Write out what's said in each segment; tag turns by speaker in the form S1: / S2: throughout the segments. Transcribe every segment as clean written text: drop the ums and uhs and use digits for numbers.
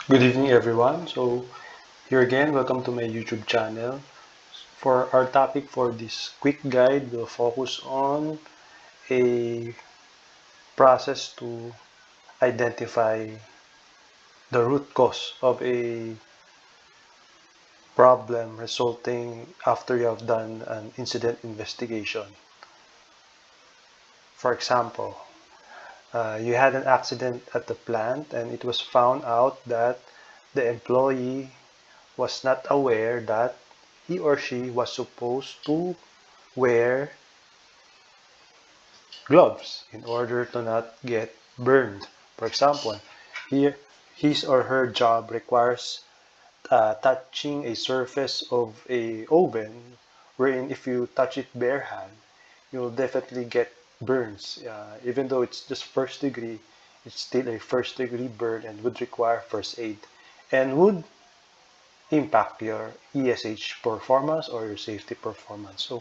S1: Good evening, everyone. Here again, welcome to my YouTube channel. For our topic for this quick guide, we'll focus on a process to identify the root cause of a problem resulting after you have done an incident investigation. For example, you had an accident at the plant and it was found out that the employee was not aware that he or she was supposed to wear gloves in order to not get burned. For example, here his or her job requires touching a surface of a oven wherein if you touch it bare hand, you'll definitely get burns. Even though it's just first degree, it's still a first degree burn and would require first aid and would impact your ESH performance or your safety performance.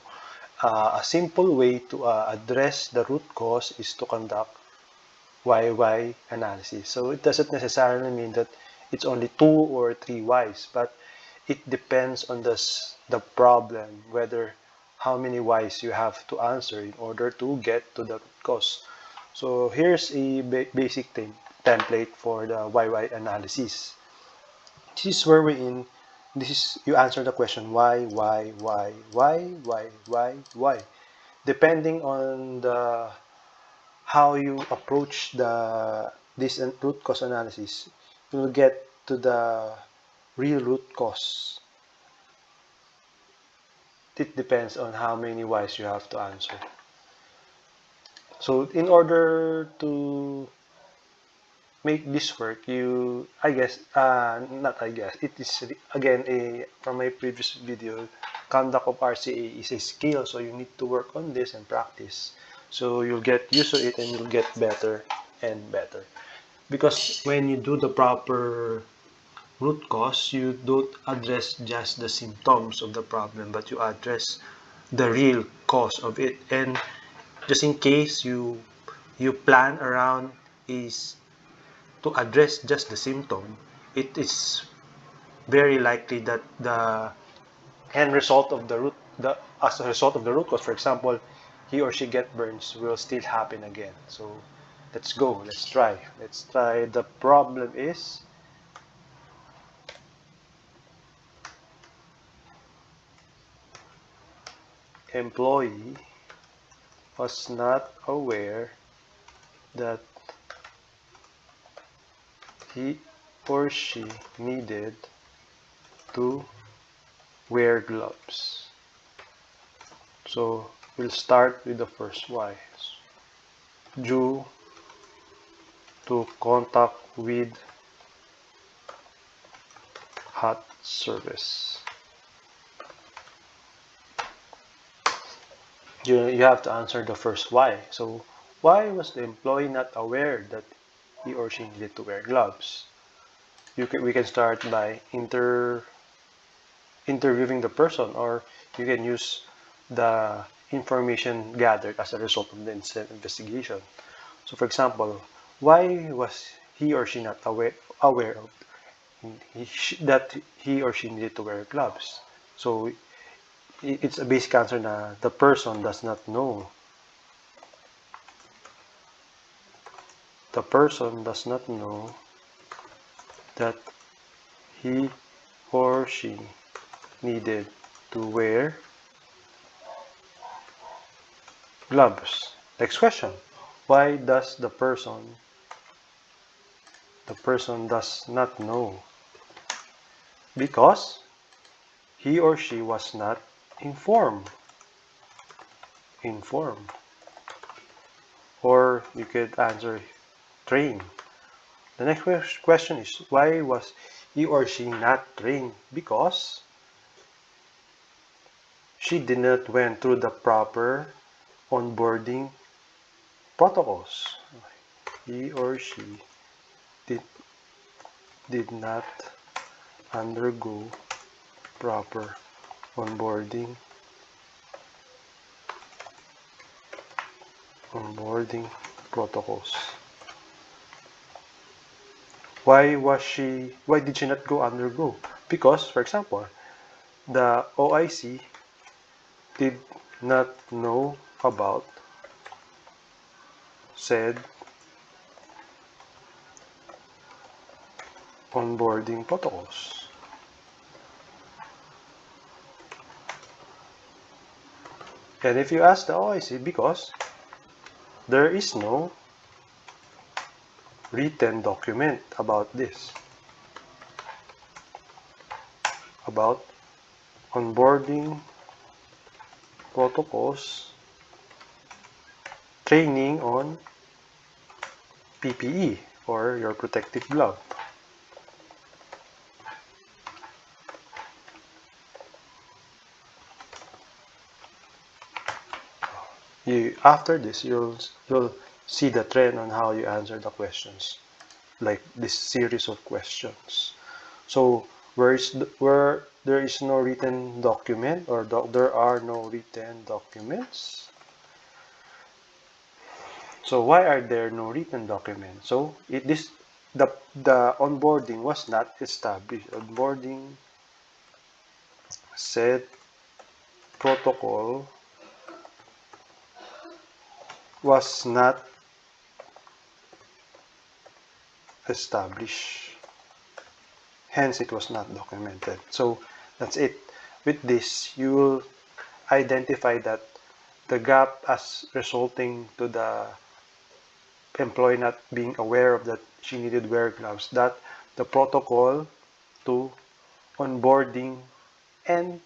S1: A simple way to address the root cause is to conduct why analysis. So it doesn't necessarily mean that it's only 2 or 3 whys, but it depends on the problem, whether how many whys you have to answer in order to get to the root cause. So here's a basic template for the why analysis. This is where we're in. This is you answer the question why. Depending on the how you approach this root cause analysis, you'll get to the real root cause. It depends on how many whys you have to answer. So in order to make this work, it is again from my previous video, conduct of RCA is a skill, so you need to work on this and practice. So you'll get used to it and you'll get better and better. Because when you do the proper root cause, you don't address just the symptoms of the problem, but you address the real cause of it. And just in case you plan around is to address just the symptom, it is very likely that the end result of as a result of the root cause, for example, he or she get burns, will still happen again. So let's go. Let's try. Let's try. The problem is employee was not aware that he or she needed to wear gloves. So we'll start with the first why. Due to contact with hot surface. You have to answer the first why. So why was the employee not aware that he or she needed to wear gloves? We can start by interviewing the person, or you can use the information gathered as a result of the investigation. So for example, why was he or she not aware of that he or she needed to wear gloves? So it's a basic answer na the person does not know. The person does not know that he or she needed to wear gloves. Next question. Why does the person does not know? Because he or she was not informed. Informed. Or you could answer trained. The next question is why was he or she not trained? Because she did not went through the proper onboarding protocols. He or she did, did not undergo proper onboarding protocols. why did she not go undergo? Because, for example, the OIC did not know about said onboarding protocols. And if you ask the OIC, because there is no written document about this, about onboarding protocols, training on PPE or your protective glove. After this, you'll see the trend on how you answer the questions, like this series of questions. So where there is no written document, or there are no written documents. So why are there no written documents? So the onboarding was not established. Onboarding said protocol was not established. Hence, it was not documented. So that's it. With this, you will identify that the gap as resulting to the employee not being aware of that she needed to wear gloves, that the protocol to onboarding and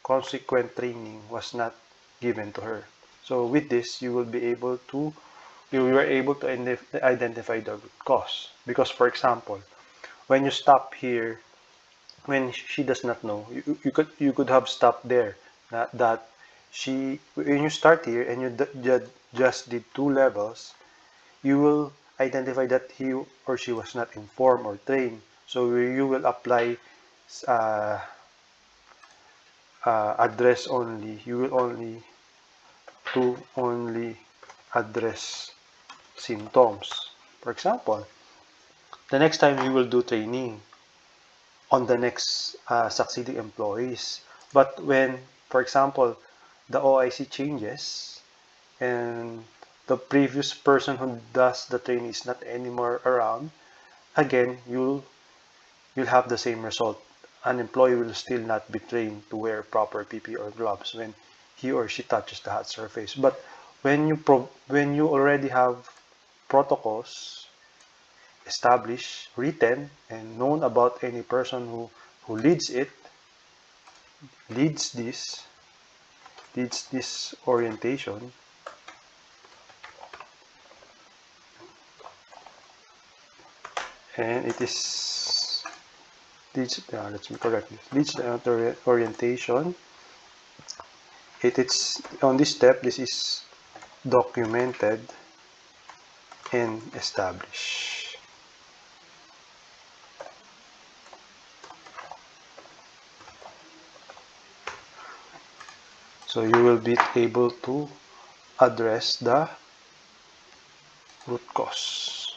S1: consequent training was not given to her. So with this, you were able to identify the root cause. Because, for example, when you stop here, when she does not know, you could have stopped there. That she, when you start here and you just did 2 levels, you will identify that he or she was not informed or trained. So you will apply uh, address only. You will only address symptoms. For example, the next time you will do training on the next succeeding employees. But when, for example, the OIC changes and the previous person who does the training is not anymore around, again, you'll have the same result. An employee will still not be trained to wear proper PPE or gloves when he or she touches the hot surface. But when you already have protocols established, written, and known about any person who leads this orientation, and it is let's correct this, leads the orientation. It's on this step, this is documented and established. So you will be able to address the root cause.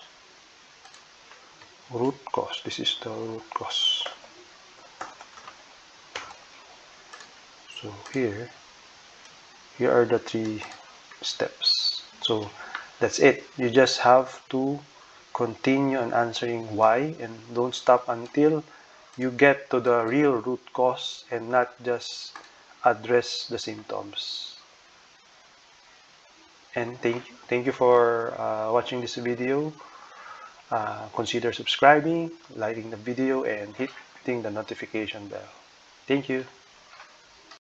S1: Root cause. This is the root cause. So here are the 3 steps. So that's it. You just have to continue on answering why, and don't stop until you get to the real root cause and not just address the symptoms. And thank you for watching this video. Consider subscribing, liking the video, and hitting the notification bell. Thank you.